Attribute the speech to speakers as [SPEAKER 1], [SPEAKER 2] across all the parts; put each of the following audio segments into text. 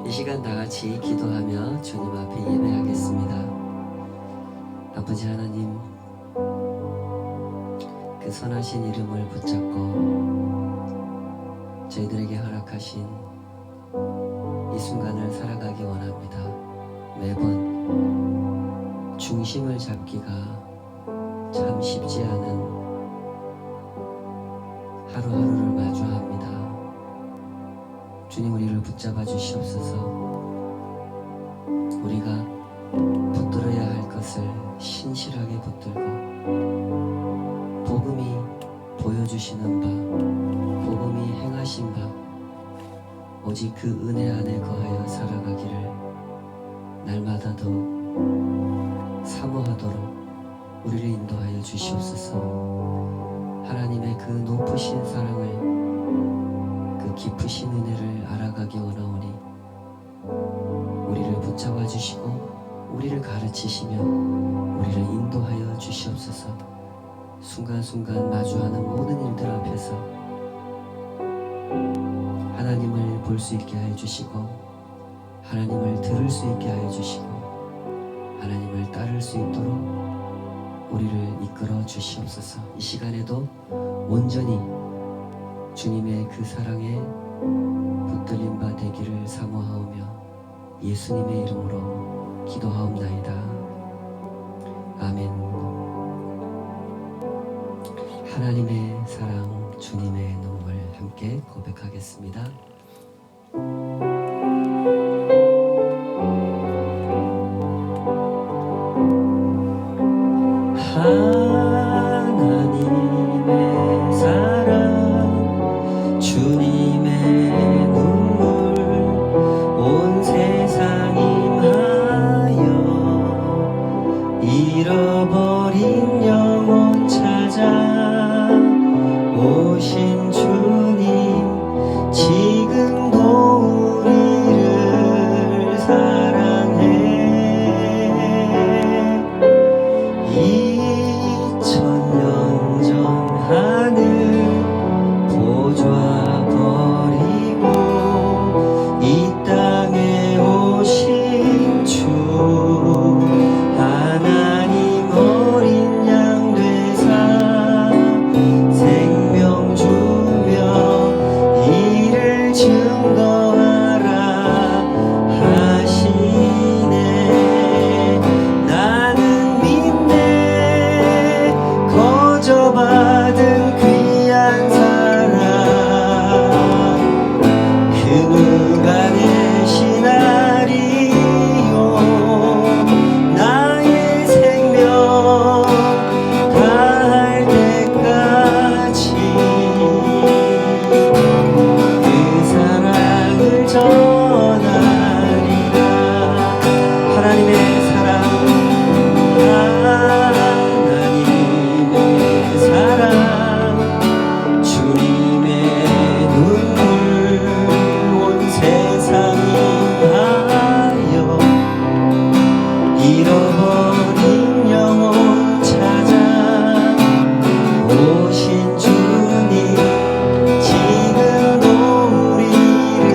[SPEAKER 1] 이 시간 다 같이 기도하며 주님 앞에 예배하겠습니다. 아버지 하나님, 그 선하신 이름을 붙잡고 저희들에게 허락하신 이 순간을 살아가기 원합니다. 매번 중심을 잡기가 참 쉽지 않은 하루하루를 마주합니다. 주님, 우리를 붙잡아 주시옵소서. 우리가 붙들어야 할 것을 신실하게 붙들고 복음이 보여주시는 바, 복음이 행하신 바, 오직 그 은혜 안에 거하여 살아가기를 날마다 더 사모하도록 우리를 인도하여 주시옵소서. 하나님의 그 높으신 사랑을, 그 깊으신 은혜를 알아가기 원하오니 우리를 붙잡아 주시고 우리를 가르치시며 우리를 인도하여 주시옵소서. 순간순간 마주하는 모든 일들 앞에서 하나님을 볼 수 있게 하여 주시고 하나님을 들을 수 있게 하여 주시고 하나님을 따를 수 있도록 우리를 이끌어 주시옵소서. 이 시간에도 온전히 주님의 그 사랑에 붙들린 바 되기를 사모하오며 예수님의 이름으로 기도하옵나이다. 아멘. 하나님의 사랑, 주님의 눈물 함께 고백하겠습니다. 하나님의 사랑, 주님의 눈물, 온 세상 임하여 잃어버린 영혼 찾아 오신 주님, 지금도 우리를 사랑해. 2000년 전 하늘 보좌 버리고 이 땅에 오신 주, 하나님 어린 양 되사 생명 주며 이를 증거하라 하시네. 나는 믿네, 거저받은 귀한 사랑, 그누가 되신 아리요. 나의 생명 다할 때까지 그 사랑을 전하리라. 하나님의 사랑, 하나님의 사랑, 주님의 눈물, 온 세상이 하여 잃어버린 영혼 찾아 오신 주님, 지금도 우리를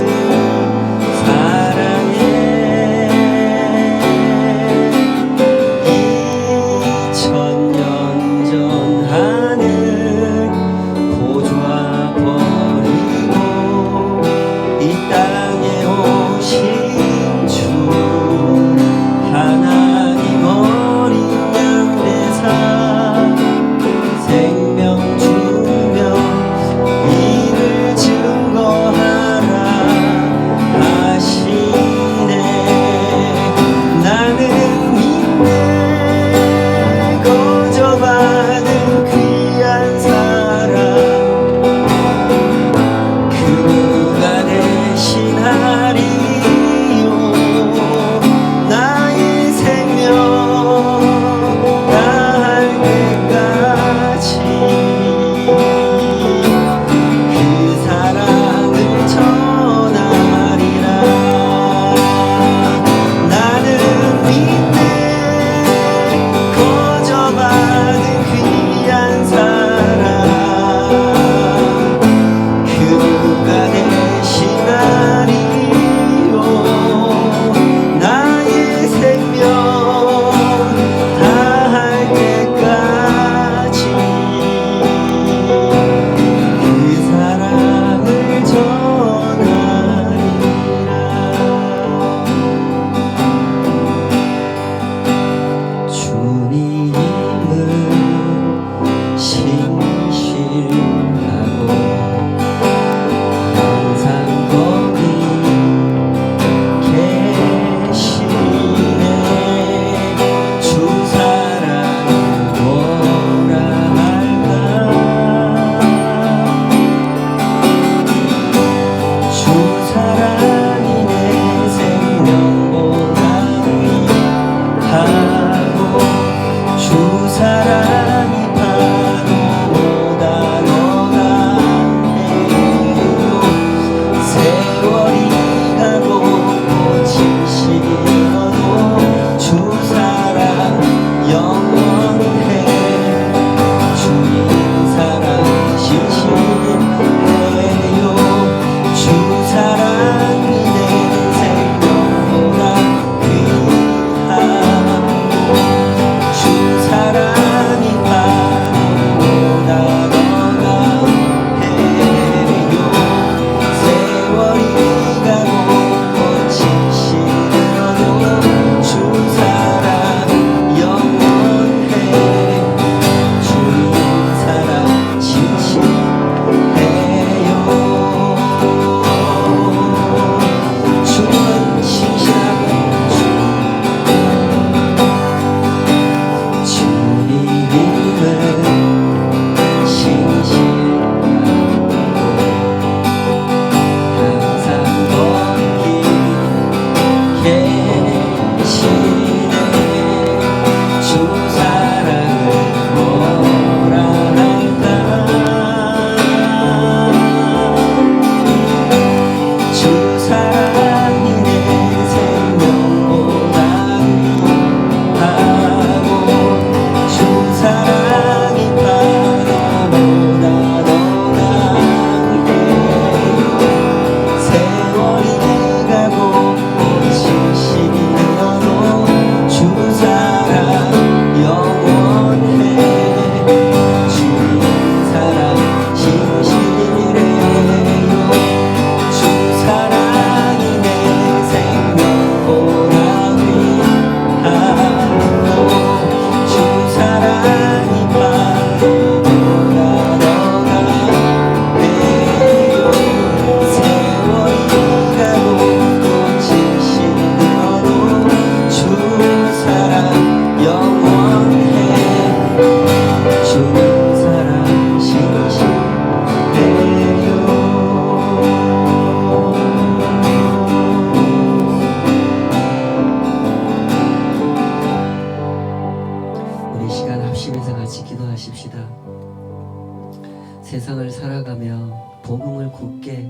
[SPEAKER 1] 굳게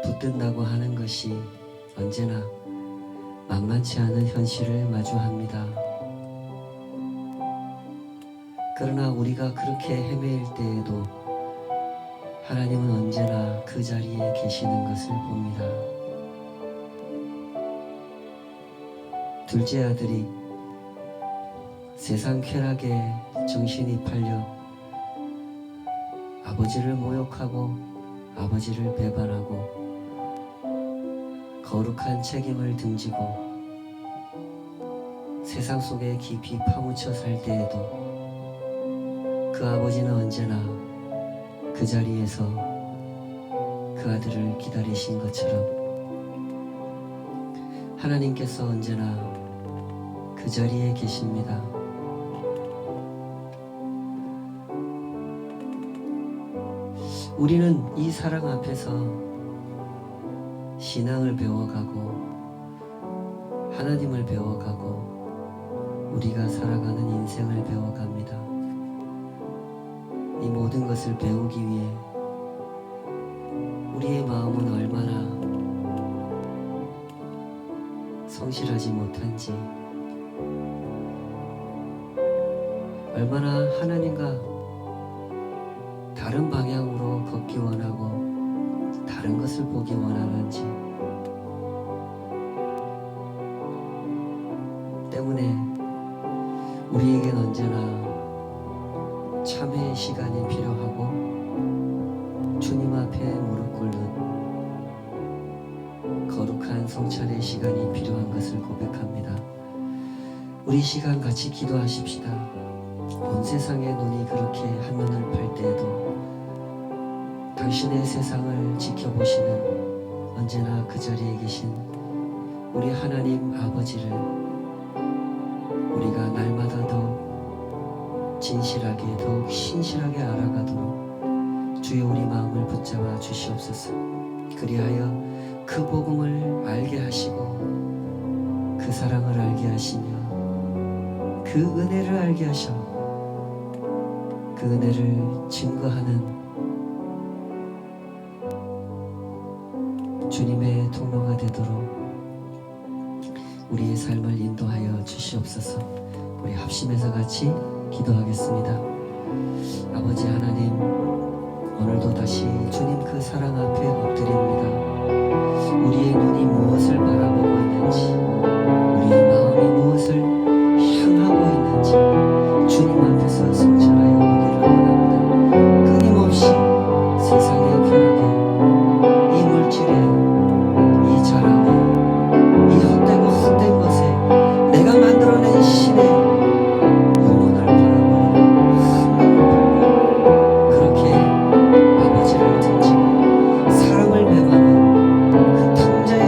[SPEAKER 1] 붙든다고 하는 것이 언제나 만만치 않은 현실을 마주합니다. 그러나 우리가 그렇게 헤매일 때에도 하나님은 언제나 그 자리에 계시는 것을 봅니다. 둘째 아들이 세상 쾌락에 정신이 팔려 아버지를 모욕하고 아버지를 배반하고 거룩한 책임을 등지고 세상 속에 깊이 파묻혀 살 때에도 그 아버지는 언제나 그 자리에서 그 아들을 기다리신 것처럼 하나님께서 언제나 그 자리에 계십니다. 우리는 이 사랑 앞에서 신앙을 배워가고 하나님을 배워가고 우리가 살아가는 인생을 배워갑니다. 이 모든 것을 배우기 위해 우리의 마음은 얼마나 성실하지 못한지, 얼마나 하나님과 다른 방향으로 걷기 원하고 다른 것을 보기 원하는지 때문에 우리에겐 언제나 참회의 시간이 필요하고 주님 앞에 무릎 꿇는 거룩한 성찬의 시간이 필요한 것을 고백합니다. 우리 시간 같이 기도하십시다. 온 세상의 눈이 그렇게 한눈을 팔 때에도 당신의 세상을 지켜보시는 언제나 그 자리에 계신 우리 하나님 아버지를 우리가 날마다 더욱 진실하게 더욱 신실하게 알아가도록 주여 우리 마음을 붙잡아 주시옵소서. 그리하여 그 복음을 알게 하시고 그 사랑을 알게 하시며 그 은혜를 알게 하셔 그 은혜를 증거하는 주님의 통로가 되도록 우리의 삶을 인도하여 주시옵소서. 우리 합심해서 같이 기도하겠습니다. 아버지 하나님, 오늘도 다시 주님 그 사랑 앞에 엎드립니다. 우리의 눈이 무엇을 바라보고 있는지, 우리의 마음이 무엇을 향하고 있는지 주님 앞에서 성찰하여 보기를 원합니다. 끊임없이 세상의 쾌락에, 이 물질에, 이 자랑에, 이 헛되고 헛된 것에 내가 만들어낸 신의 영혼을 바라보고 그렇게 아버지를 등지고 사랑을 배반한 그 탕자의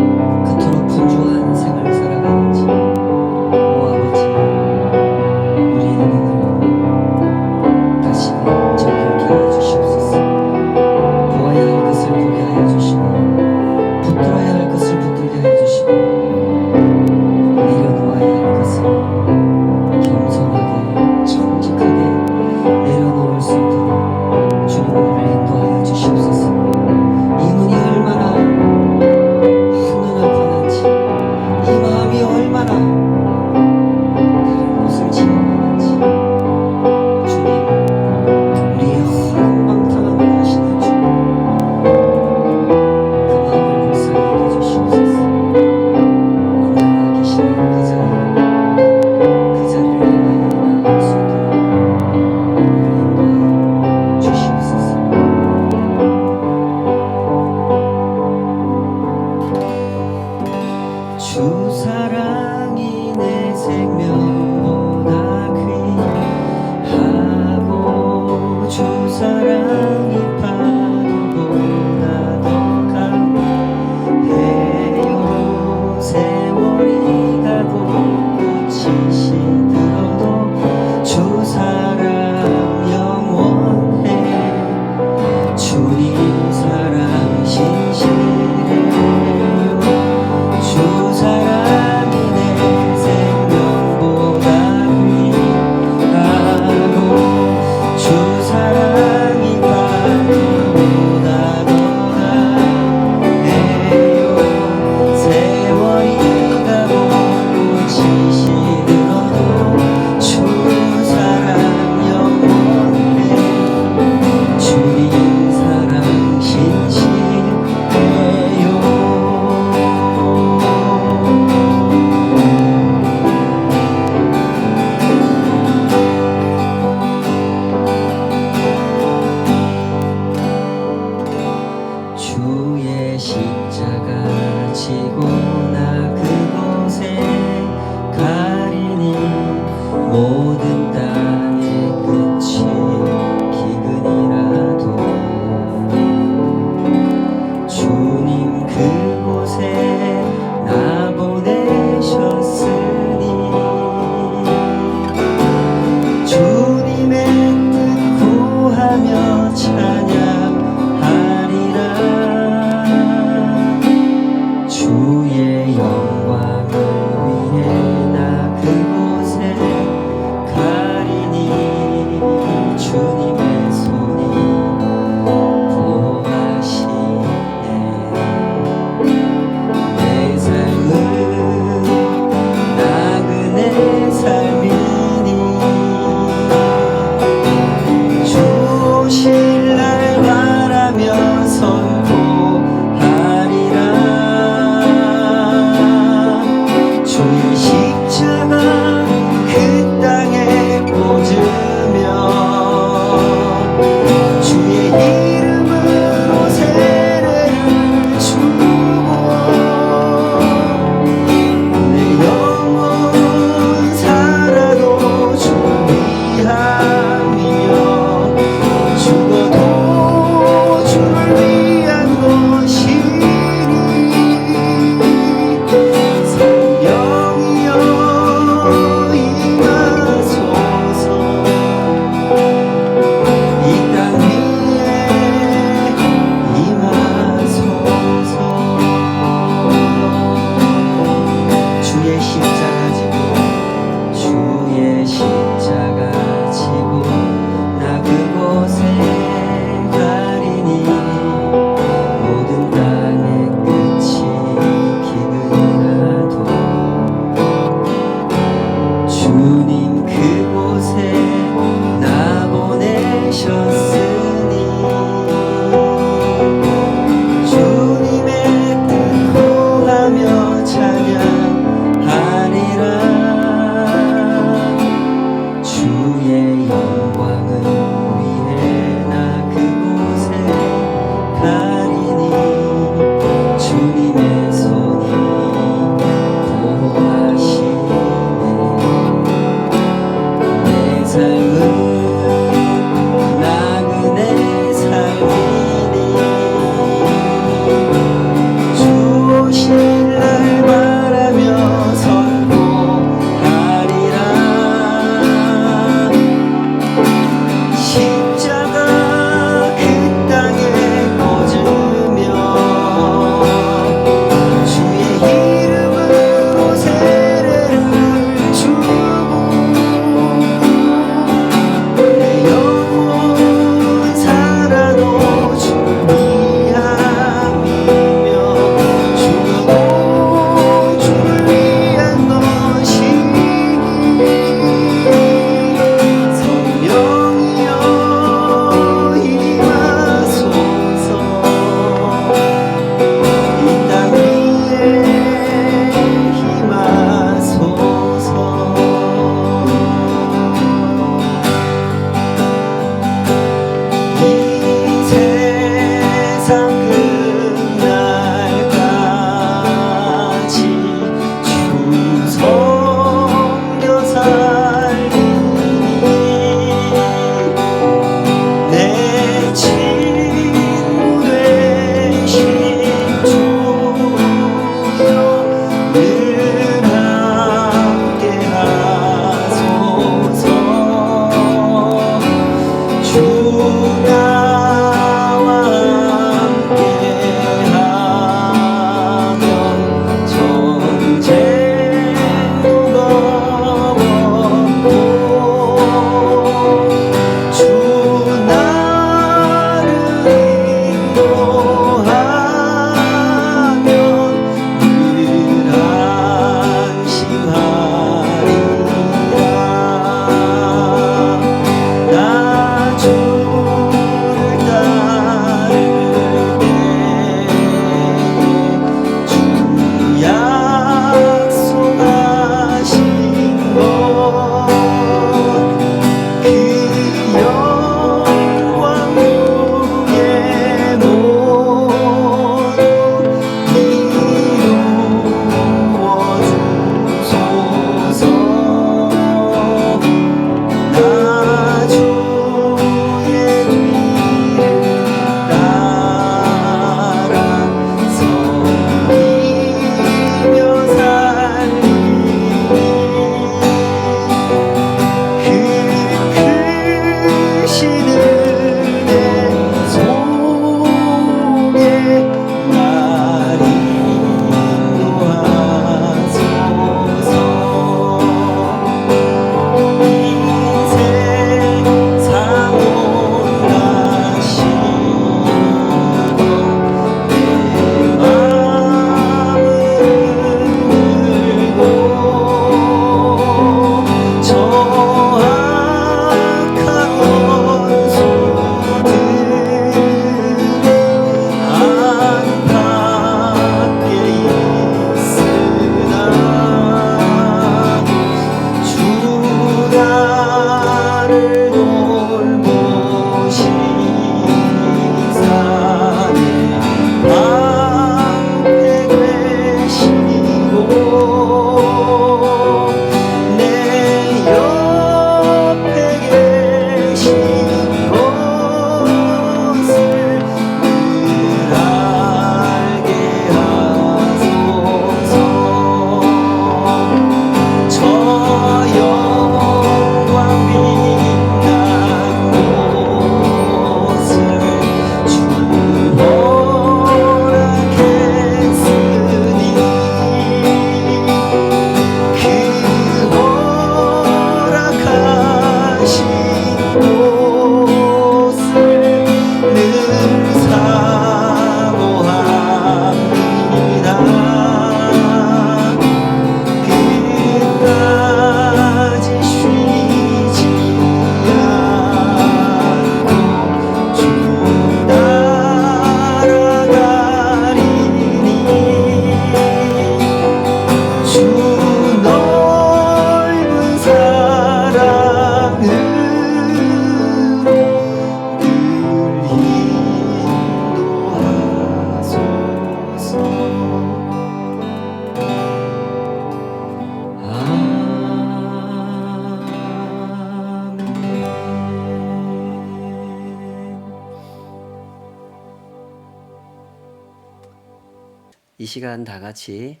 [SPEAKER 1] 이 시간 다 같이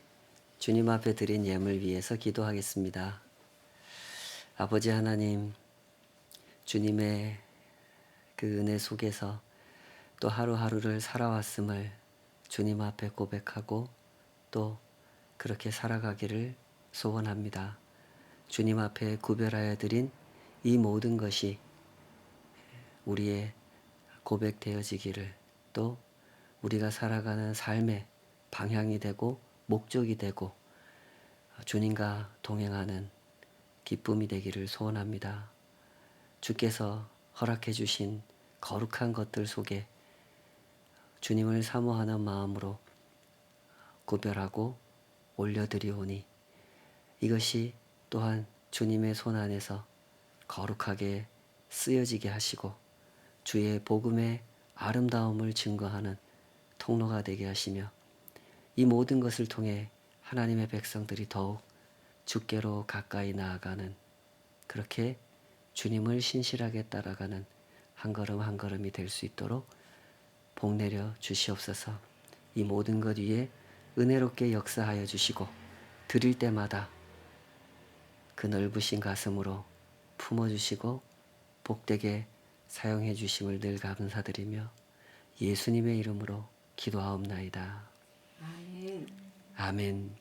[SPEAKER 1] 주님 앞에 드린 예물 위해서 기도하겠습니다. 아버지 하나님, 주님의 그 은혜 속에서 또 하루하루를 살아왔음을 주님 앞에 고백하고 또 그렇게 살아가기를 소원합니다. 주님 앞에 구별하여 드린 이 모든 것이 우리의 고백되어지기를, 또 우리가 살아가는 삶의 방향이 되고 목적이 되고 주님과 동행하는 기쁨이 되기를 소원합니다. 주께서 허락해 주신 거룩한 것들 속에 주님을 사모하는 마음으로 구별하고 올려드리오니 이것이 또한 주님의 손 안에서 거룩하게 쓰여지게 하시고 주의 복음의 아름다움을 증거하는 통로가 되게 하시며 이 모든 것을 통해 하나님의 백성들이 더욱 주께로 가까이 나아가는, 그렇게 주님을 신실하게 따라가는 한 걸음 한 걸음이 될 수 있도록 복 내려 주시옵소서. 이 모든 것 위에 은혜롭게 역사하여 주시고 드릴 때마다 그 넓으신 가슴으로 품어주시고 복되게 사용해 주심을 늘 감사드리며 예수님의 이름으로 기도하옵나이다.
[SPEAKER 2] 아멘.
[SPEAKER 1] 아멘.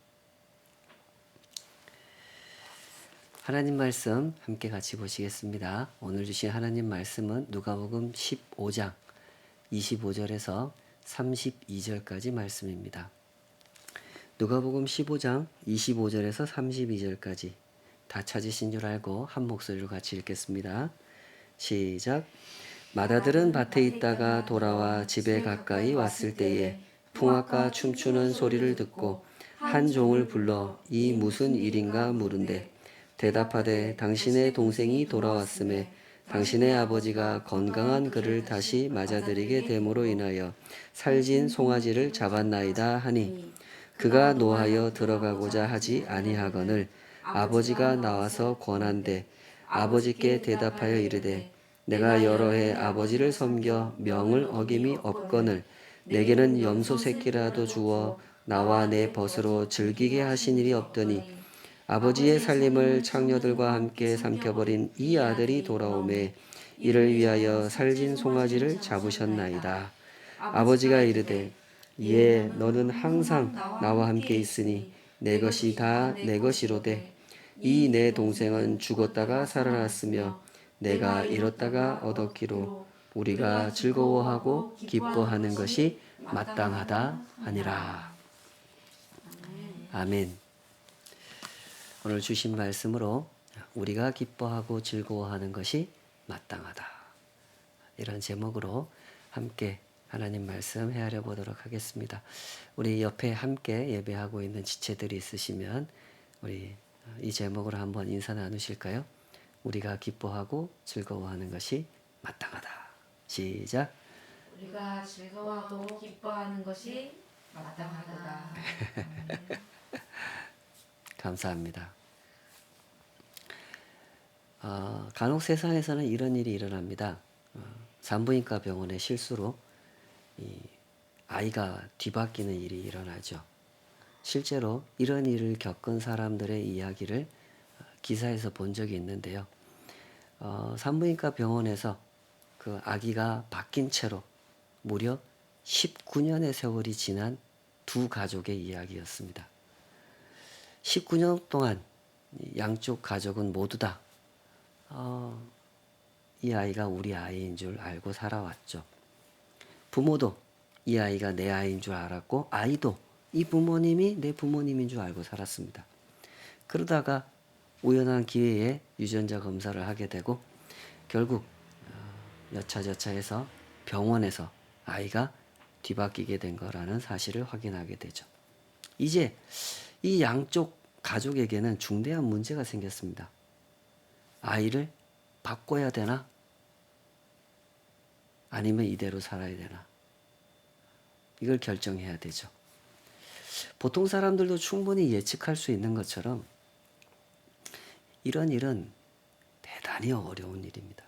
[SPEAKER 1] 하나님 말씀 함께 같이 보시겠습니다. 오늘 주신 하나님 말씀은 누가복음 15장 25절에서 32절까지 말씀입니다. 누가복음 15장 25절에서 32절까지 다 찾으신 줄 알고 한 목소리로 같이 읽겠습니다. 시작. 마다들은 밭에 있다가 돌아와 집에 가까이 왔을 때에 풍악과 춤추는 소리를 듣고 한 종을 불러 이 무슨 일인가 물은데 대답하되 당신의 동생이 돌아왔음에 당신의 아버지가 건강한 그를 다시 맞아들이게 됨으로 인하여 살진 송아지를 잡았나이다 하니 그가 노하여 들어가고자 하지 아니하거늘 아버지가 나와서 권한대 아버지께 대답하여 이르되 내가 여러 해 아버지를 섬겨 명을 어김이 없거늘 내게는 염소 새끼라도 주어 나와 내 벗으로 즐기게 하신 일이 없더니 아버지의 살림을 창녀들과 함께 삼켜버린 이 아들이 돌아오매 이를 위하여 살진 송아지를 잡으셨나이다. 아버지가 이르되 예 너는 항상 나와 함께 있으니 내 것이 다 내 것이로되 이 내 동생은 죽었다가 살아났으며 내가 잃었다가 얻었기로 우리가 즐거워하고 기뻐하는 것이 마땅하다 하니라. 아멘. 오늘 주신 말씀으로 우리가 기뻐하고 즐거워하는 것이 마땅하다, 이런 제목으로 함께 하나님 말씀 헤아려 보도록 하겠습니다. 우리 옆에 함께 예배하고 있는 지체들이 있으시면 우리 이 제목으로 한번 인사 나누실까요? 우리가 기뻐하고 즐거워하는 것이 마땅하다. 시작.
[SPEAKER 2] 우리가 즐거워하고 기뻐하는 것이 마땅하다.
[SPEAKER 1] 감사합니다. 간혹 세상에서는 이런 일이 일어납니다. 산부인과 병원에 실수로 아이가 뒤바뀌는 일이 일어나죠. 실제로 이런 일을 겪은 사람들의 이야기를 기사에서 본 적이 있는데요. 산부인과 병원에서 그 아기가 바뀐 채로 무려 19년의 세월이 지난 두 가족의 이야기였습니다. 19년 동안 양쪽 가족은 모두 다 이 아이가 우리 아이인 줄 알고 살아왔죠. 부모도 이 아이가 내 아이인 줄 알았고 아이도 이 부모님이 내 부모님인 줄 알고 살았습니다. 그러다가 우연한 기회에 유전자 검사를 하게 되고 결국 여차저차해서 병원에서 아이가 뒤바뀌게 된 거라는 사실을 확인하게 되죠. 이제 이 양쪽 가족에게는 중대한 문제가 생겼습니다. 아이를 바꿔야 되나? 아니면 이대로 살아야 되나? 이걸 결정해야 되죠. 보통 사람들도 충분히 예측할 수 있는 것처럼 이런 일은 대단히 어려운 일입니다.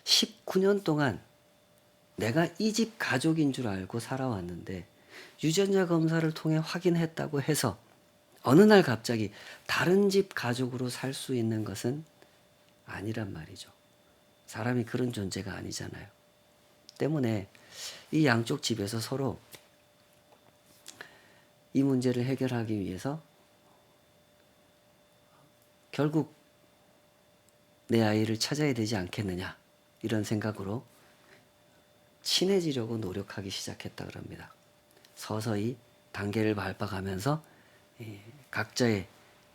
[SPEAKER 1] 19년 동안 내가 이 집 가족인 줄 알고 살아왔는데 유전자 검사를 통해 확인했다고 해서 어느 날 갑자기 다른 집 가족으로 살 수 있는 것은 아니란 말이죠. 사람이 그런 존재가 아니잖아요. 때문에 이 양쪽 집에서 서로 이 문제를 해결하기 위해서 결국 내 아이를 찾아야 되지 않겠느냐 이런 생각으로 친해지려고 노력하기 시작했다 그럽니다. 서서히 단계를 밟아가면서 각자의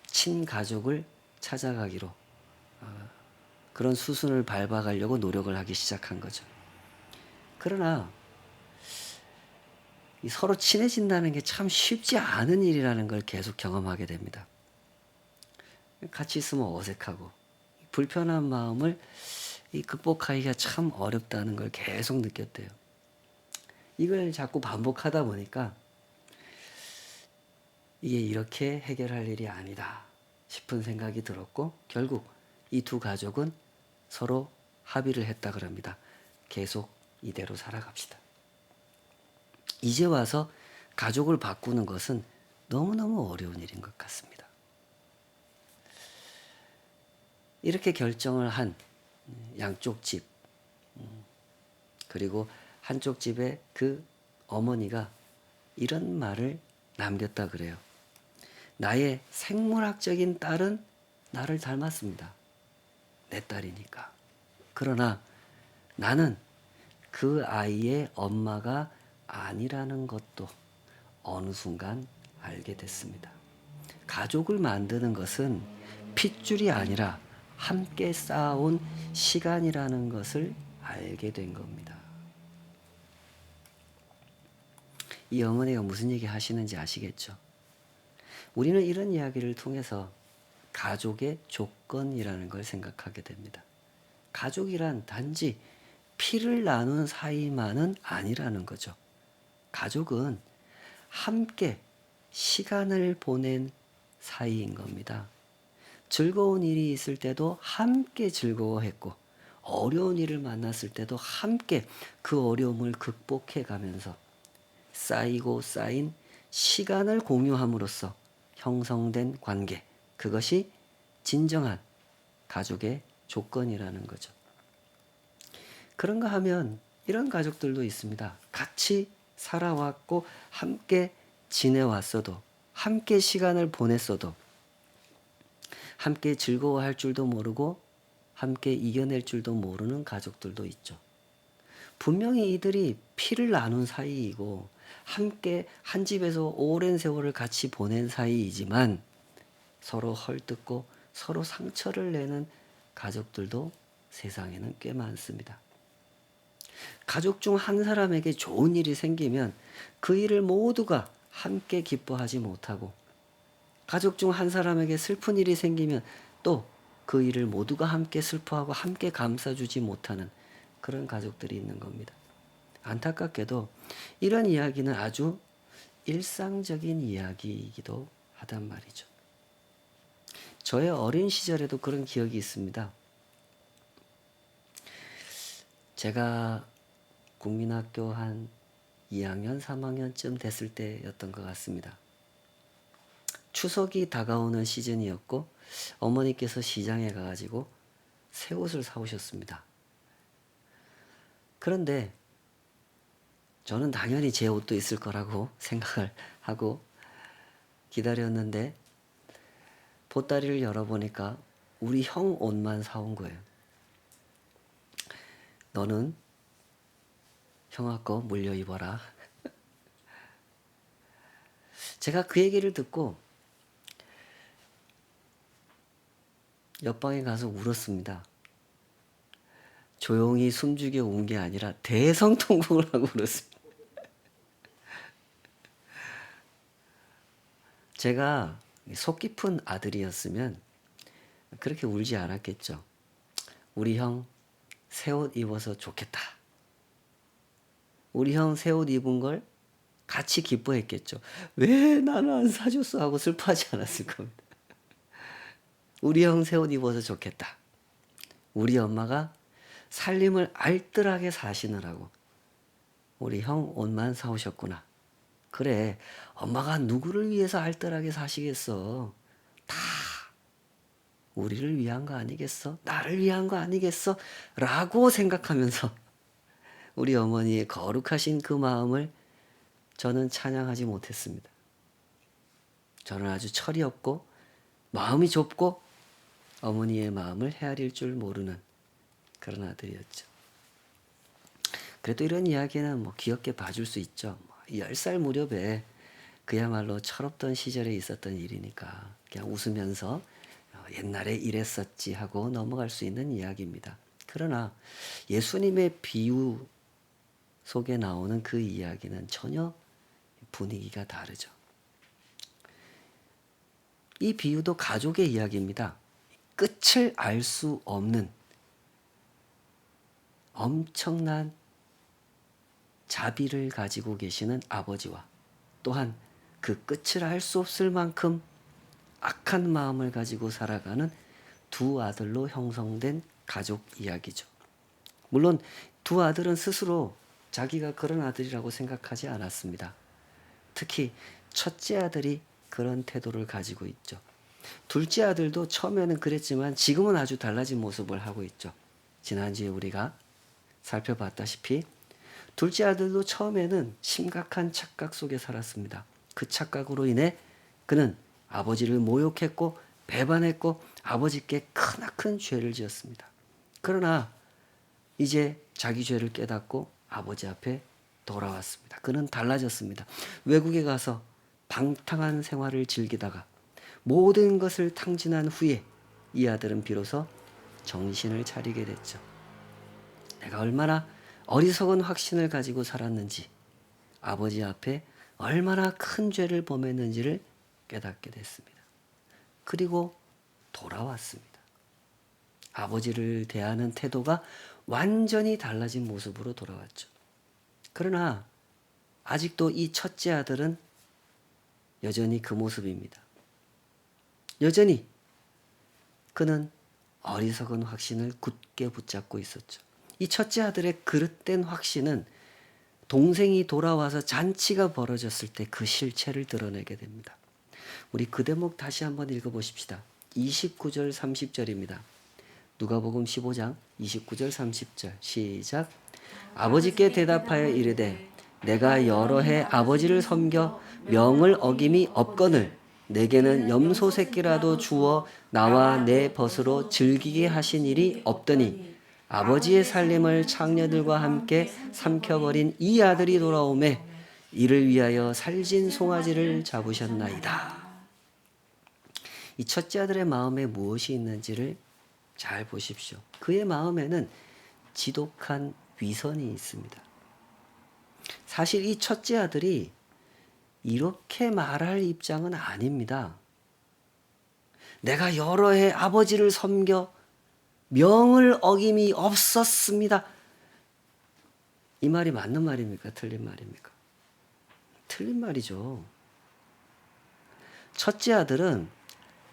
[SPEAKER 1] 친가족을 찾아가기로 그런 수순을 밟아가려고 노력을 하기 시작한 거죠. 그러나 서로 친해진다는 게 참 쉽지 않은 일이라는 걸 계속 경험하게 됩니다. 같이 있으면 어색하고 불편한 마음을 극복하기가 참 어렵다는 걸 계속 느꼈대요. 이걸 자꾸 반복하다 보니까 이게 이렇게 해결할 일이 아니다 싶은 생각이 들었고 결국 이 두 가족은 서로 합의를 했다 그럽니다. 계속 이대로 살아갑시다. 이제 와서 가족을 바꾸는 것은 너무너무 어려운 일인 것 같습니다. 이렇게 결정을 한 양쪽 집 그리고 한쪽 집의 그 어머니가 이런 말을 남겼다 그래요. 나의 생물학적인 딸은 나를 닮았습니다. 내 딸이니까. 그러나 나는 그 아이의 엄마가 아니라는 것도 어느 순간 알게 됐습니다. 가족을 만드는 것은 핏줄이 아니라 함께 쌓아온 시간이라는 것을 알게 된 겁니다. 이 어머니가 무슨 얘기 하시는지 아시겠죠? 우리는 이런 이야기를 통해서 가족의 조건이라는 걸 생각하게 됩니다. 가족이란 단지 피를 나눈 사이만은 아니라는 거죠. 가족은 함께 시간을 보낸 사이인 겁니다. 즐거운 일이 있을 때도 함께 즐거워했고 어려운 일을 만났을 때도 함께 그 어려움을 극복해 가면서 쌓이고 쌓인 시간을 공유함으로써 형성된 관계, 그것이 진정한 가족의 조건이라는 거죠. 그런가 하면 이런 가족들도 있습니다. 같이 살아왔고 함께 지내왔어도 함께 시간을 보냈어도 함께 즐거워할 줄도 모르고 함께 이겨낼 줄도 모르는 가족들도 있죠. 분명히 이들이 피를 나눈 사이이고 함께 한 집에서 오랜 세월을 같이 보낸 사이이지만 서로 헐뜯고 서로 상처를 내는 가족들도 세상에는 꽤 많습니다. 가족 중 한 사람에게 좋은 일이 생기면 그 일을 모두가 함께 기뻐하지 못하고 가족 중 한 사람에게 슬픈 일이 생기면 또 그 일을 모두가 함께 슬퍼하고 함께 감싸주지 못하는 그런 가족들이 있는 겁니다. 안타깝게도 이런 이야기는 아주 일상적인 이야기이기도 하단 말이죠. 저의 어린 시절에도 그런 기억이 있습니다. 제가 국민학교 한 2학년, 3학년쯤 됐을 때였던 것 같습니다. 추석이 다가오는 시즌이었고 어머니께서 시장에 가가지고 새 옷을 사오셨습니다. 그런데 저는 당연히 제 옷도 있을 거라고 생각을 하고 기다렸는데 보따리를 열어보니까 우리 형 옷만 사온 거예요. 너는 형아 거 물려 입어라. 제가 그 얘기를 듣고 옆방에 가서 울었습니다. 조용히 숨죽여 운 게 아니라 대성통곡을 하고 울었습니다. 제가 속 깊은 아들이었으면 그렇게 울지 않았겠죠. 우리 형 새 옷 입어서 좋겠다. 우리 형 새 옷 입은 걸 같이 기뻐했겠죠. 왜 나는 안 사줬어 하고 슬퍼하지 않았을 겁니다. 우리 형 새 옷 입어서 좋겠다. 우리 엄마가 살림을 알뜰하게 사시느라고 우리 형 옷만 사오셨구나. 그래, 엄마가 누구를 위해서 알뜰하게 사시겠어? 다 우리를 위한 거 아니겠어? 나를 위한 거 아니겠어? 라고 생각하면서 우리 어머니의 거룩하신 그 마음을 저는 찬양하지 못했습니다. 저는 아주 철이 없고 마음이 좁고 어머니의 마음을 헤아릴 줄 모르는 그런 아들이었죠. 그래도 이런 이야기는 뭐 귀엽게 봐줄 수 있죠. 10살 무렵에 그야말로 철없던 시절에 있었던 일이니까 그냥 웃으면서 옛날에 이랬었지 하고 넘어갈 수 있는 이야기입니다. 그러나 예수님의 비유 속에 나오는 그 이야기는 전혀 분위기가 다르죠. 이 비유도 가족의 이야기입니다. 끝을 알 수 없는 엄청난 자비를 가지고 계시는 아버지와 또한 그 끝을 알 수 없을 만큼 악한 마음을 가지고 살아가는 두 아들로 형성된 가족 이야기죠. 물론 두 아들은 스스로 자기가 그런 아들이라고 생각하지 않았습니다. 특히 첫째 아들이 그런 태도를 가지고 있죠. 둘째 아들도 처음에는 그랬지만 지금은 아주 달라진 모습을 하고 있죠. 지난주에 우리가 살펴봤다시피 둘째 아들도 처음에는 심각한 착각 속에 살았습니다. 그 착각으로 인해 그는 아버지를 모욕했고 배반했고 아버지께 크나큰 죄를 지었습니다. 그러나 이제 자기 죄를 깨닫고 아버지 앞에 돌아왔습니다. 그는 달라졌습니다. 외국에 가서 방탕한 생활을 즐기다가 모든 것을 탕진한 후에 이 아들은 비로소 정신을 차리게 됐죠. 내가 얼마나 어리석은 확신을 가지고 살았는지, 아버지 앞에 얼마나 큰 죄를 범했는지를 깨닫게 됐습니다. 그리고 돌아왔습니다. 아버지를 대하는 태도가 완전히 달라진 모습으로 돌아왔죠. 그러나 아직도 이 첫째 아들은 여전히 그 모습입니다. 여전히 그는 어리석은 확신을 굳게 붙잡고 있었죠. 이 첫째 아들의 그릇된 확신은 동생이 돌아와서 잔치가 벌어졌을 때 그 실체를 드러내게 됩니다. 우리 그 대목 다시 한번 읽어보십시다. 29절 30절입니다. 누가복음 15장 29절 30절 시작. 아버지께 대답하여 이르되 내가 여러 해 아버지를 섬겨 명을 어김이 없거늘 내게는 염소 새끼라도 주어 나와 내 벗으로 즐기게 하신 일이 없더니 아버지의 살림을 창녀들과 함께 삼켜버린 이 아들이 돌아오매 이를 위하여 살진 송아지를 잡으셨나이다. 이 첫째 아들의 마음에 무엇이 있는지를 잘 보십시오. 그의 마음에는 지독한 위선이 있습니다. 사실 이 첫째 아들이 이렇게 말할 입장은 아닙니다. 내가 여러 해 아버지를 섬겨 명을 어김이 없었습니다. 이 말이 맞는 말입니까? 틀린 말입니까? 틀린 말이죠. 첫째 아들은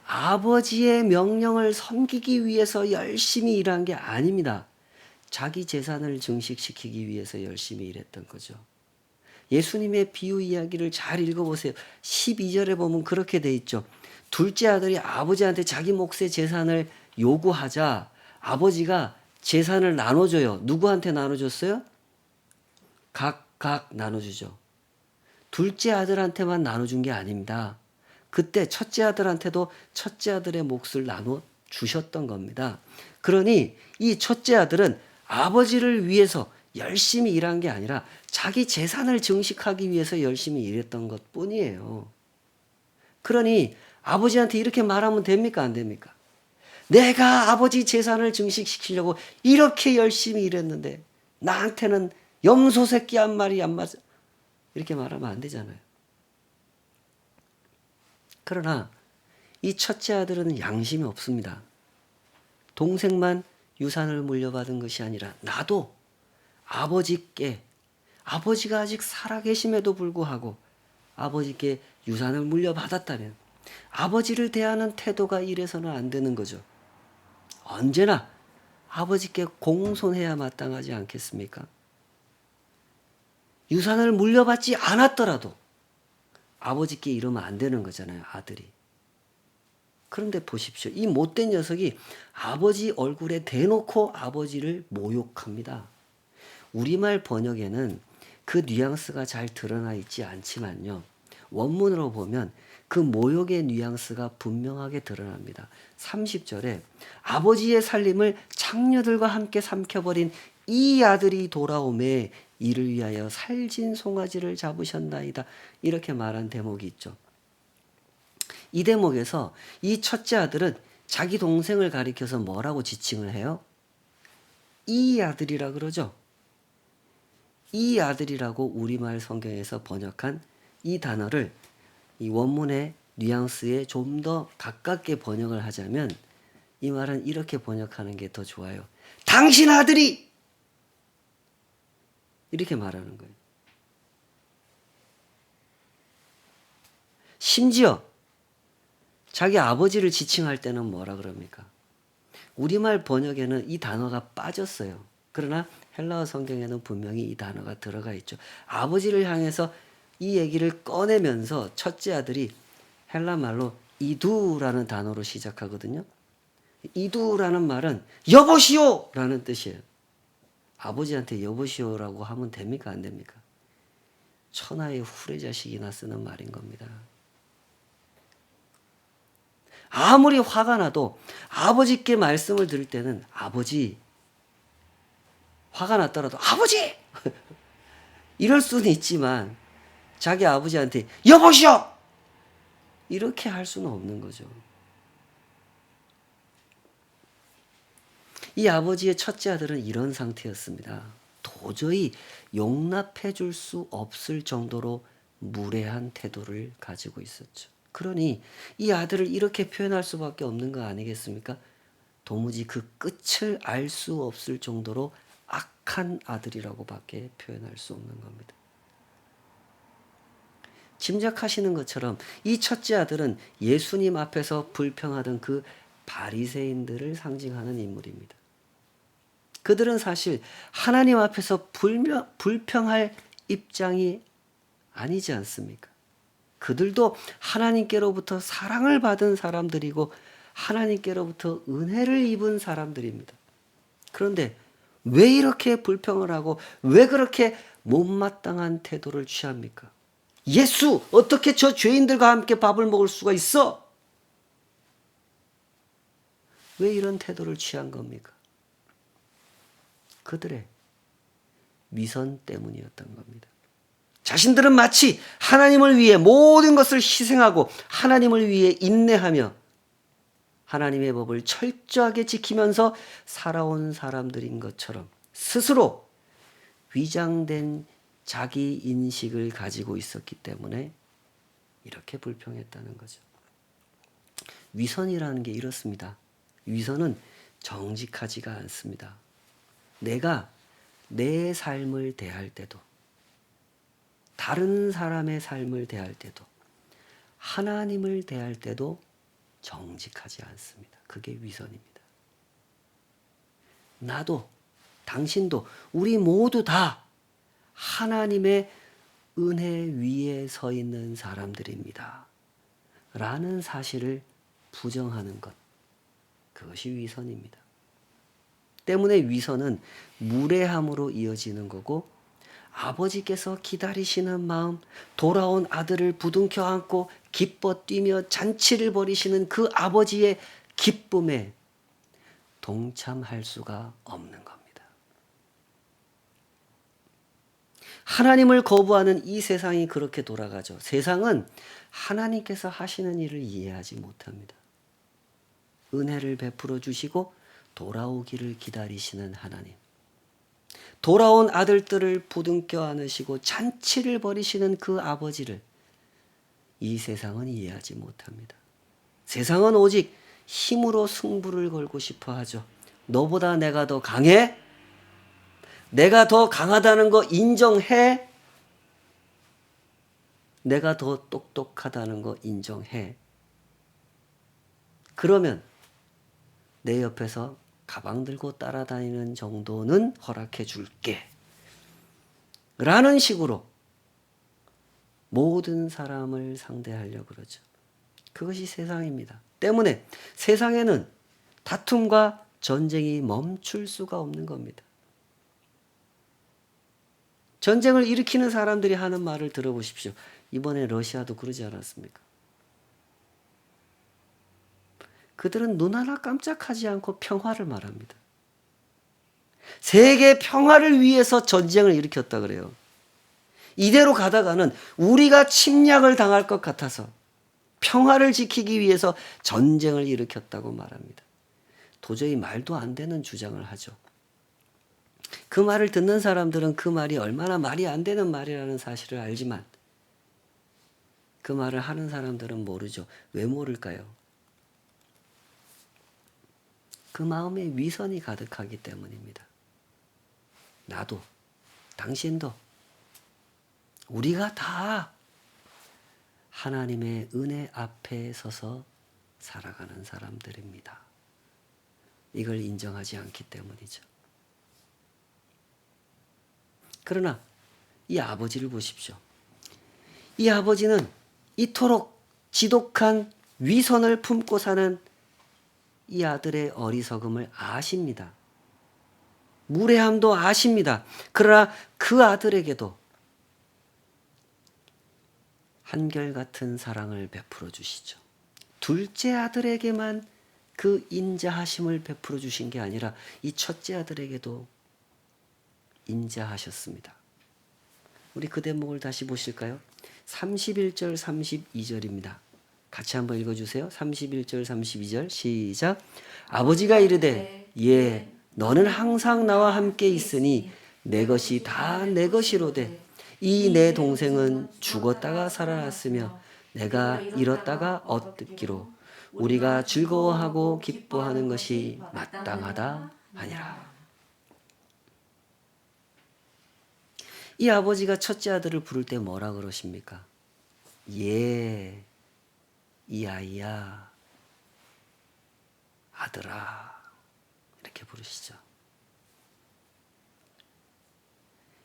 [SPEAKER 1] 아버지의 명령을 섬기기 위해서 열심히 일한 게 아닙니다. 자기 재산을 증식시키기 위해서 열심히 일했던 거죠. 예수님의 비유 이야기를 잘 읽어보세요. 12절에 보면 그렇게 돼 있죠. 둘째 아들이 아버지한테 자기 몫의 재산을 요구하자 아버지가 재산을 나눠줘요. 누구한테 나눠줬어요? 각각 나눠주죠. 둘째 아들한테만 나눠준 게 아닙니다. 그때 첫째 아들한테도 첫째 아들의 몫을 나눠주셨던 겁니다. 그러니 이 첫째 아들은 아버지를 위해서 열심히 일한 게 아니라 자기 재산을 증식하기 위해서 열심히 일했던 것 뿐이에요. 그러니 아버지한테 이렇게 말하면 됩니까? 안 됩니까? 내가 아버지 재산을 증식시키려고 이렇게 열심히 일했는데 나한테는 염소 새끼 한 마리 안 맞아. 이렇게 말하면 안 되잖아요. 그러나 이 첫째 아들은 양심이 없습니다. 동생만 유산을 물려받은 것이 아니라 나도 아버지께 아버지가 아직 살아계심에도 불구하고 아버지께 유산을 물려받았다면 아버지를 대하는 태도가 이래서는 안 되는 거죠. 언제나 아버지께 공손해야 마땅하지 않겠습니까? 유산을 물려받지 않았더라도 아버지께 이러면 안 되는 거잖아요, 아들이. 그런데 보십시오. 이 못된 녀석이 아버지 얼굴에 대놓고 아버지를 모욕합니다. 우리말 번역에는 그 뉘앙스가 잘 드러나 있지 않지만요. 원문으로 보면 그 모욕의 뉘앙스가 분명하게 드러납니다. 30절에 아버지의 살림을 창녀들과 함께 삼켜버린 이 아들이 돌아오매 이를 위하여 살진 송아지를 잡으셨나이다. 이렇게 말한 대목이 있죠. 이 대목에서 이 첫째 아들은 자기 동생을 가리켜서 뭐라고 지칭을 해요? 이 아들이라 그러죠. 이 아들이라고 우리말 성경에서 번역한 이 단어를 이 원문의 뉘앙스에 좀 더 가깝게 번역을 하자면 이 말은 이렇게 번역하는 게 더 좋아요. 당신 아들이! 이렇게 말하는 거예요. 심지어 자기 아버지를 지칭할 때는 뭐라 그럽니까? 우리말 번역에는 이 단어가 빠졌어요. 그러나 헬라어 성경에는 분명히 이 단어가 들어가 있죠. 아버지를 향해서 이 얘기를 꺼내면서 첫째 아들이 헬라 말로 이두라는 단어로 시작하거든요. 이두라는 말은 여보시오! 라는 뜻이에요. 아버지한테 여보시오라고 하면 됩니까? 안 됩니까? 천하의 후레자식이나 쓰는 말인 겁니다. 아무리 화가 나도 아버지께 말씀을 들을 때는 아버지, 화가 났더라도 아버지! 이럴 수는 있지만 자기 아버지한테 여보시오! 이렇게 할 수는 없는 거죠. 이 아버지의 첫째 아들은 이런 상태였습니다. 도저히 용납해 줄 수 없을 정도로 무례한 태도를 가지고 있었죠. 그러니 이 아들을 이렇게 표현할 수밖에 없는 거 아니겠습니까? 도무지 그 끝을 알 수 없을 정도로 악한 아들이라고밖에 표현할 수 없는 겁니다. 짐작하시는 것처럼 이 첫째 아들은 예수님 앞에서 불평하던 그 바리새인들을 상징하는 인물입니다. 그들은 사실 하나님 앞에서 불평할 입장이 아니지 않습니까? 그들도 하나님께로부터 사랑을 받은 사람들이고 하나님께로부터 은혜를 입은 사람들입니다. 그런데 왜 이렇게 불평을 하고 왜 그렇게 못마땅한 태도를 취합니까? 예수, 어떻게 저 죄인들과 함께 밥을 먹을 수가 있어? 왜 이런 태도를 취한 겁니까? 그들의 위선 때문이었던 겁니다. 자신들은 마치 하나님을 위해 모든 것을 희생하고 하나님을 위해 인내하며 하나님의 법을 철저하게 지키면서 살아온 사람들인 것처럼 스스로 위장된 자기 인식을 가지고 있었기 때문에 이렇게 불평했다는 거죠. 위선이라는 게 이렇습니다. 위선은 정직하지가 않습니다. 내가 내 삶을 대할 때도 다른 사람의 삶을 대할 때도 하나님을 대할 때도 정직하지 않습니다. 그게 위선입니다. 나도 당신도 우리 모두 다 하나님의 은혜 위에 서 있는 사람들입니다. 라는 사실을 부정하는 것. 그것이 위선입니다. 때문에 위선은 무례함으로 이어지는 거고 아버지께서 기다리시는 마음, 돌아온 아들을 부둥켜 안고 기뻐 뛰며 잔치를 벌이시는 그 아버지의 기쁨에 동참할 수가 없는 겁니다. 하나님을 거부하는 이 세상이 그렇게 돌아가죠. 세상은 하나님께서 하시는 일을 이해하지 못합니다. 은혜를 베풀어 주시고 돌아오기를 기다리시는 하나님. 돌아온 아들들을 부둥켜 안으시고 잔치를 벌이시는 그 아버지를 이 세상은 이해하지 못합니다. 세상은 오직 힘으로 승부를 걸고 싶어 하죠. 너보다 내가 더 강해? 내가 더 강하다는 거 인정해? 내가 더 똑똑하다는 거 인정해? 그러면 내 옆에서 가방 들고 따라다니는 정도는 허락해 줄게. 라는 식으로 모든 사람을 상대하려고 그러죠. 그것이 세상입니다. 때문에 세상에는 다툼과 전쟁이 멈출 수가 없는 겁니다. 전쟁을 일으키는 사람들이 하는 말을 들어보십시오. 이번에 러시아도 그러지 않았습니까? 그들은 눈 하나 깜짝하지 않고 평화를 말합니다. 세계 평화를 위해서 전쟁을 일으켰다 그래요. 이대로 가다가는 우리가 침략을 당할 것 같아서 평화를 지키기 위해서 전쟁을 일으켰다고 말합니다. 도저히 말도 안 되는 주장을 하죠. 그 말을 듣는 사람들은 그 말이 얼마나 말이 안 되는 말이라는 사실을 알지만 그 말을 하는 사람들은 모르죠. 왜 모를까요? 그 마음에 위선이 가득하기 때문입니다. 나도, 당신도, 우리가 다 하나님의 은혜 앞에 서서 살아가는 사람들입니다. 이걸 인정하지 않기 때문이죠. 그러나 이 아버지를 보십시오. 이 아버지는 이토록 지독한 위선을 품고 사는 이 아들의 어리석음을 아십니다. 무례함도 아십니다. 그러나 그 아들에게도 한결같은 사랑을 베풀어 주시죠. 둘째 아들에게만 그 인자하심을 베풀어 주신 게 아니라 이 첫째 아들에게도 인자하셨습니다. 우리 그 대목을 다시 보실까요? 31절 32절입니다. 같이 한번 읽어주세요. 31절 32절 시작. 아버지가 이르되 예 너는 항상 나와 함께 있으니 내 것이 다 내 것이로되 이 내 동생은 죽었다가 살아났으며 내가 잃었다가 얻기로 우리가 즐거워하고 기뻐하는 것이 마땅하다 하니라. 이 아버지가 첫째 아들을 부를 때 뭐라 그러십니까? 예, 이 아이야, 아들아 이렇게 부르시죠.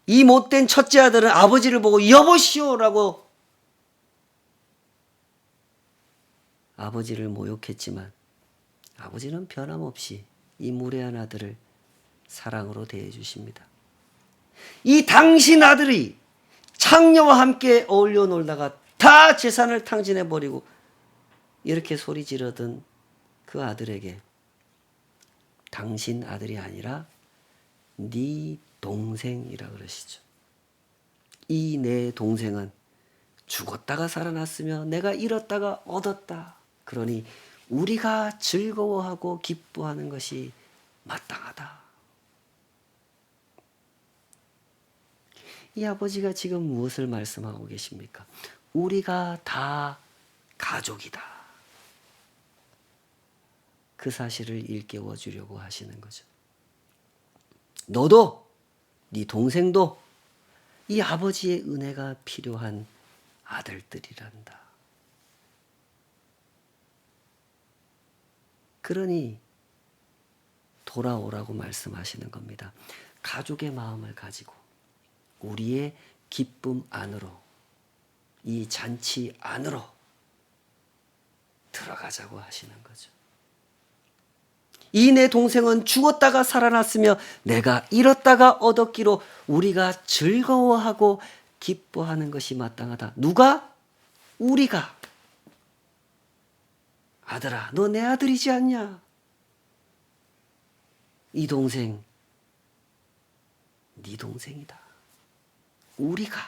[SPEAKER 1] 이 못된 첫째 아들은 아버지를 보고 여보시오라고 아버지를 모욕했지만 아버지는 변함없이 이 무례한 아들을 사랑으로 대해 주십니다. 이 당신 아들이 창녀와 함께 어울려 놀다가 다 재산을 탕진해 버리고 이렇게 소리 지르던 그 아들에게 당신 아들이 아니라 네 동생이라 그러시죠. 이 내 동생은 죽었다가 살아났으며 내가 잃었다가 얻었다. 그러니 우리가 즐거워하고 기뻐하는 것이 마땅하다. 이 아버지가 지금 무엇을 말씀하고 계십니까? 우리가 다 가족이다. 그 사실을 일깨워 주려고 하시는 거죠. 너도 네 동생도 이 아버지의 은혜가 필요한 아들들이란다. 그러니 돌아오라고 말씀하시는 겁니다. 가족의 마음을 가지고 우리의 기쁨 안으로 이 잔치 안으로 들어가자고 하시는 거죠. 이 내 동생은 죽었다가 살아났으며 내가 잃었다가 얻었기로 우리가 즐거워하고 기뻐하는 것이 마땅하다. 누가? 우리가. 아들아, 너 내 아들이지 않냐? 이 동생, 네 동생이다. 우리가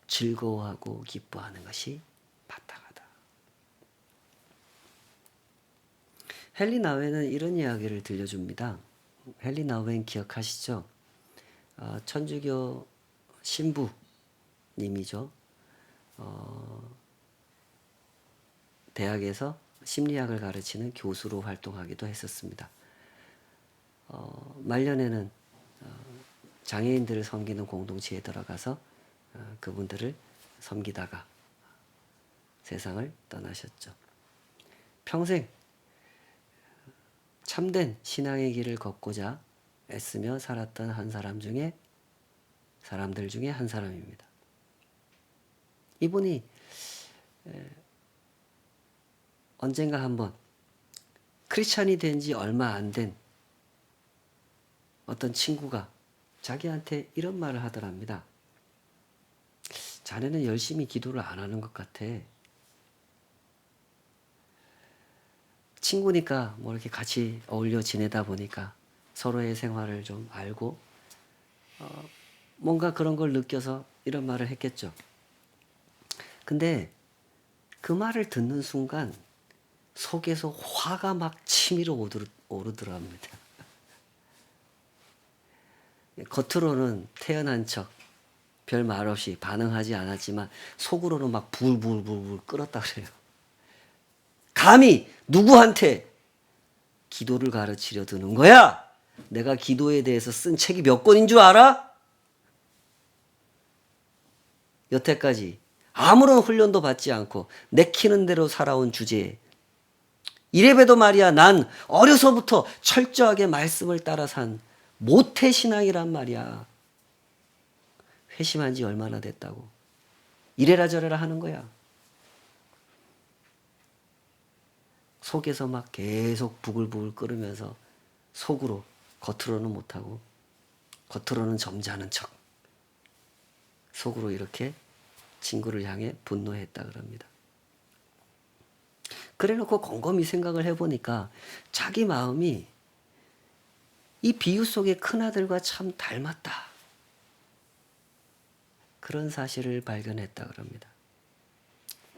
[SPEAKER 1] 즐거워하고 기뻐하는 것이 마땅하다. 헨리 나우엔은 이런 이야기를 들려줍니다. 헨리 나우엔 기억하시죠? 천주교 신부님이죠. 대학에서 심리학을 가르치는 교수로 활동하기도 했었습니다. 말년에는 장애인들을 섬기는 공동체에 들어가서 그분들을 섬기다가 세상을 떠나셨죠. 평생 참된 신앙의 길을 걷고자 애쓰며 살았던 사람들 중에 한 사람입니다. 이분이 언젠가 한번 크리스찬이 된 지 얼마 안 된 어떤 친구가 자기한테 이런 말을 하더랍니다. 자네는 열심히 기도를 안 하는 것 같아. 친구니까 뭐 이렇게 같이 어울려 지내다 보니까 서로의 생활을 좀 알고 뭔가 그런 걸 느껴서 이런 말을 했겠죠. 근데 그 말을 듣는 순간 속에서 화가 막 치밀어 오르더랍니다. 겉으로는 태연한 척, 별 말 없이 반응하지 않았지만 속으로는 막 불불불불 끓었다 그래요. 감히 누구한테 기도를 가르치려 드는 거야? 내가 기도에 대해서 쓴 책이 몇 권인 줄 알아? 여태까지 아무런 훈련도 받지 않고 내키는 대로 살아온 주제에 이래봬도 말이야, 난 어려서부터 철저하게 말씀을 따라 산 모태신앙이란 말이야. 회심한 지 얼마나 됐다고. 이래라 저래라 하는 거야. 속에서 막 계속 부글부글 끓으면서 속으로, 겉으로는 못하고 겉으로는 점잖은 척, 속으로 이렇게 친구를 향해 분노했다 그럽니다. 그래놓고 곰곰이 생각을 해보니까 자기 마음이 이 비유 속의 큰아들과 참 닮았다. 그런 사실을 발견했다 그럽니다.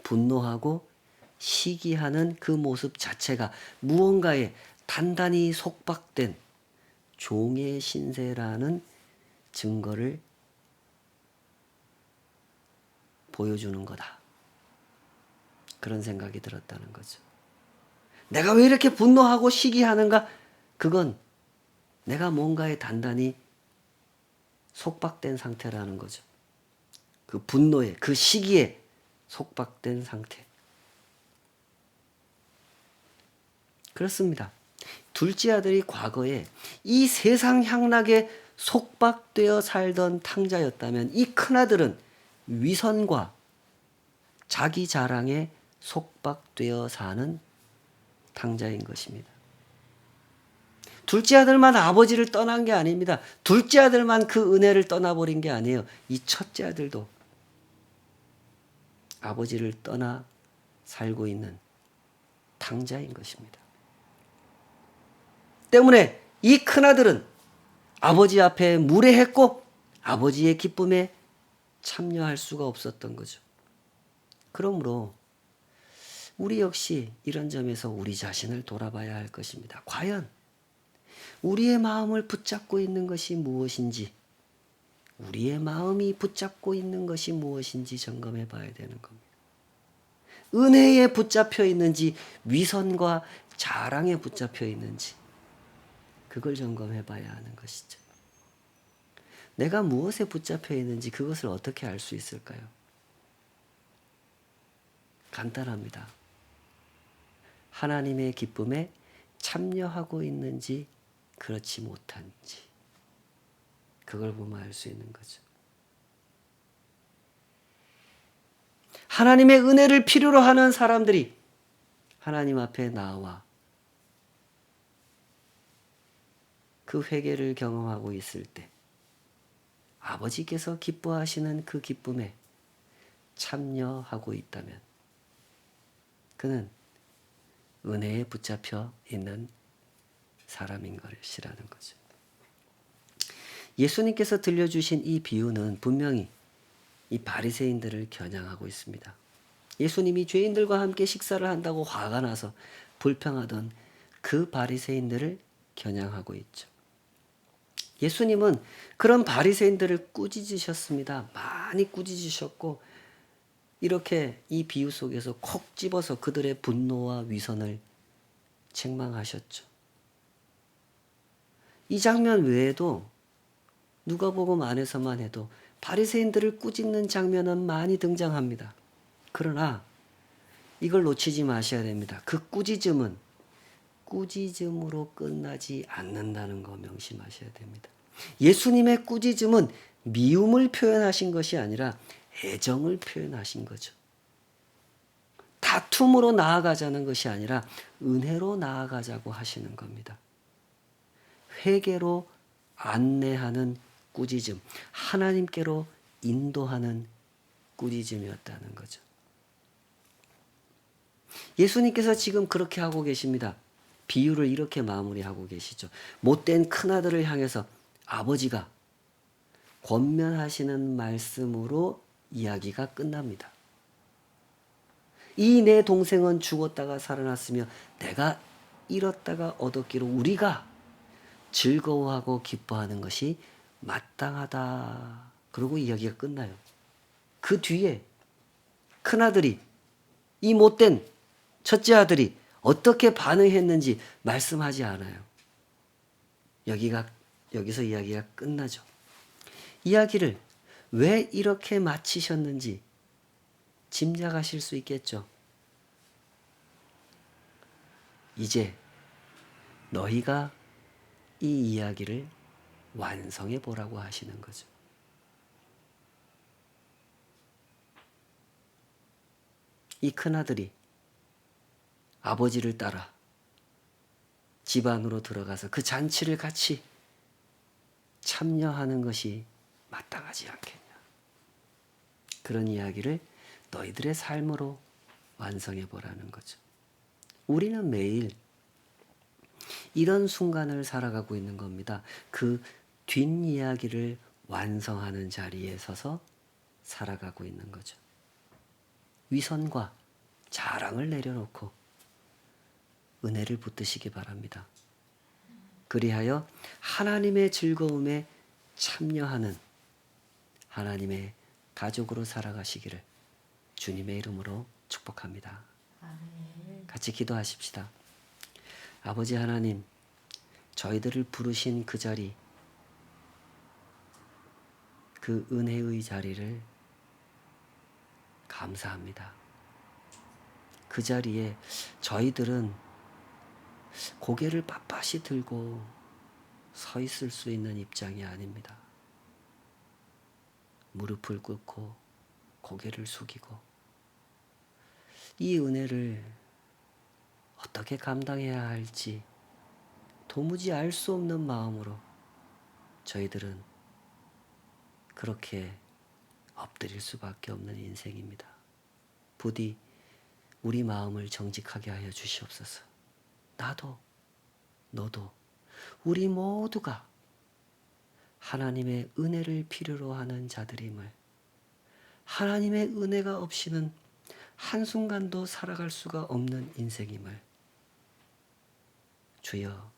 [SPEAKER 1] 분노하고 시기하는 그 모습 자체가 무언가에 단단히 속박된 종의 신세라는 증거를 보여주는 거다. 그런 생각이 들었다는 거죠. 내가 왜 이렇게 분노하고 시기하는가? 그건 내가 뭔가에 단단히 속박된 상태라는 거죠. 그 분노에, 그 시기에 속박된 상태. 그렇습니다. 둘째 아들이 과거에 이 세상 향락에 속박되어 살던 탕자였다면 이 큰아들은 위선과 자기 자랑에 속박되어 사는 탕자인 것입니다. 둘째 아들만 아버지를 떠난 게 아닙니다. 둘째 아들만 그 은혜를 떠나버린 게 아니에요. 이 첫째 아들도 아버지를 떠나 살고 있는 탕자인 것입니다. 때문에 이 큰아들은 아버지 앞에 무례했고 아버지의 기쁨에 참여할 수가 없었던 거죠. 그러므로 우리 역시 이런 점에서 우리 자신을 돌아봐야 할 것입니다. 과연 우리의 마음을 붙잡고 있는 것이 무엇인지, 우리의 마음이 붙잡고 있는 것이 무엇인지 점검해 봐야 되는 겁니다. 은혜에 붙잡혀 있는지, 위선과 자랑에 붙잡혀 있는지, 그걸 점검해 봐야 하는 것이죠. 내가 무엇에 붙잡혀 있는지 그것을 어떻게 알 수 있을까요? 간단합니다. 하나님의 기쁨에 참여하고 있는지 그렇지 못한지, 그걸 보면 알 수 있는 거죠. 하나님의 은혜를 필요로 하는 사람들이 하나님 앞에 나와 그 회개를 경험하고 있을 때 아버지께서 기뻐하시는 그 기쁨에 참여하고 있다면 그는 은혜에 붙잡혀 있는 사람인 것이라는 거죠. 예수님께서 들려주신 이 비유는 분명히 이 바리새인들을 겨냥하고 있습니다. 예수님이 죄인들과 함께 식사를 한다고 화가 나서 불평하던 그 바리새인들을 겨냥하고 있죠. 예수님은 그런 바리새인들을 꾸짖으셨습니다. 많이 꾸짖으셨고 이렇게 이 비유 속에서 콕 집어서 그들의 분노와 위선을 책망하셨죠. 이 장면 외에도 누가복음 안에서만 해도 바리새인들을 꾸짖는 장면은 많이 등장합니다. 그러나 이걸 놓치지 마셔야 됩니다. 그 꾸짖음은 꾸짖음으로 끝나지 않는다는 거 명심하셔야 됩니다. 예수님의 꾸짖음은 미움을 표현하신 것이 아니라 애정을 표현하신 거죠. 다툼으로 나아가자는 것이 아니라 은혜로 나아가자고 하시는 겁니다. 회개로 안내하는 꾸짖음, 하나님께로 인도하는 꾸짖음이었다는 거죠. 예수님께서 지금 그렇게 하고 계십니다. 비유를 이렇게 마무리하고 계시죠. 못된 큰아들을 향해서 아버지가 권면하시는 말씀으로 이야기가 끝납니다. 이 내 동생은 죽었다가 살아났으며 내가 잃었다가 얻었기로 우리가 즐거워하고 기뻐하는 것이 마땅하다. 그러고 이야기가 끝나요. 그 뒤에 큰아들이, 이 못된 첫째 아들이 어떻게 반응했는지 말씀하지 않아요. 여기서 이야기가 끝나죠. 이야기를 왜 이렇게 마치셨는지 짐작하실 수 있겠죠. 이제 너희가 이 이야기를 완성해 보라고 하시는 거죠. 이 큰아들이 아버지를 따라 집 안으로 들어가서 그 잔치를 같이 참여하는 것이 마땅하지 않겠냐. 그런 이야기를 너희들의 삶으로 완성해 보라는 거죠. 우리는 매일 이런 순간을 살아가고 있는 겁니다. 그 뒷이야기를 완성하는 자리에 서서 살아가고 있는 거죠. 위선과 자랑을 내려놓고 은혜를 붙드시기 바랍니다. 그리하여 하나님의 즐거움에 참여하는 하나님의 가족으로 살아가시기를 주님의 이름으로 축복합니다. 같이 기도하십시다. 아버지 하나님, 저희들을 부르신 그 자리, 그 은혜의 자리를 감사합니다. 그 자리에 저희들은 고개를 빳빳이 들고 서 있을 수 있는 입장이 아닙니다. 무릎을 꿇고 고개를 숙이고 이 은혜를 어떻게 감당해야 할지 도무지 알 수 없는 마음으로 저희들은 그렇게 엎드릴 수밖에 없는 인생입니다. 부디 우리 마음을 정직하게 하여 주시옵소서. 나도 너도 우리 모두가 하나님의 은혜를 필요로 하는 자들임을, 하나님의 은혜가 없이는 한순간도 살아갈 수가 없는 인생임을 주여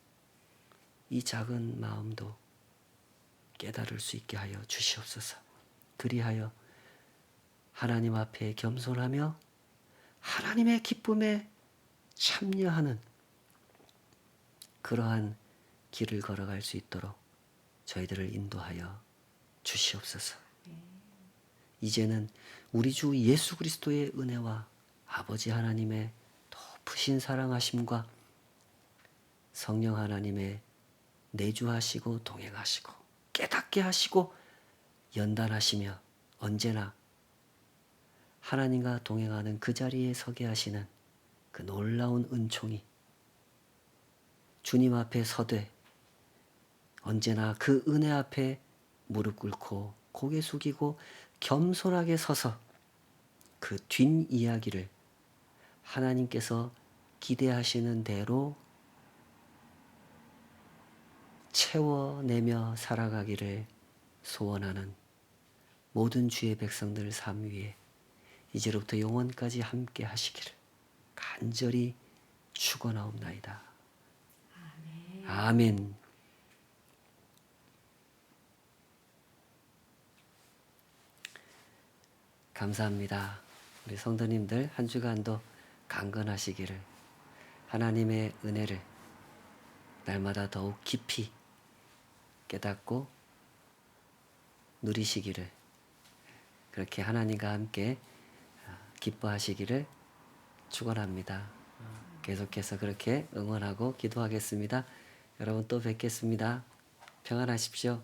[SPEAKER 1] 이 작은 마음도 깨달을 수 있게 하여 주시옵소서. 그리하여 하나님 앞에 겸손하며 하나님의 기쁨에 참여하는 그러한 길을 걸어갈 수 있도록 저희들을 인도하여 주시옵소서. 이제는 우리 주 예수 그리스도의 은혜와 아버지 하나님의 높으신 사랑하심과 성령 하나님의 내주하시고 동행하시고 깨닫게 하시고 연단하시며 언제나 하나님과 동행하는 그 자리에 서게 하시는 그 놀라운 은총이 주님 앞에 서되 언제나 그 은혜 앞에 무릎 꿇고 고개 숙이고 겸손하게 서서 그 뒷이야기를 하나님께서 기대하시는 대로 채워내며 살아가기를 소원하는 모든 주의 백성들 삶 위에 이제로부터 영원까지 함께 하시기를 간절히 축원하옵나이다. 아멘. 감사합니다. 우리 성도님들 한 주간도 강건하시기를, 하나님의 은혜를 날마다 더욱 깊이 깨닫고 누리시기를, 그렇게 하나님과 함께 기뻐하시기를 축원합니다. 계속해서 그렇게 응원하고 기도하겠습니다. 여러분 또 뵙겠습니다. 평안하십시오.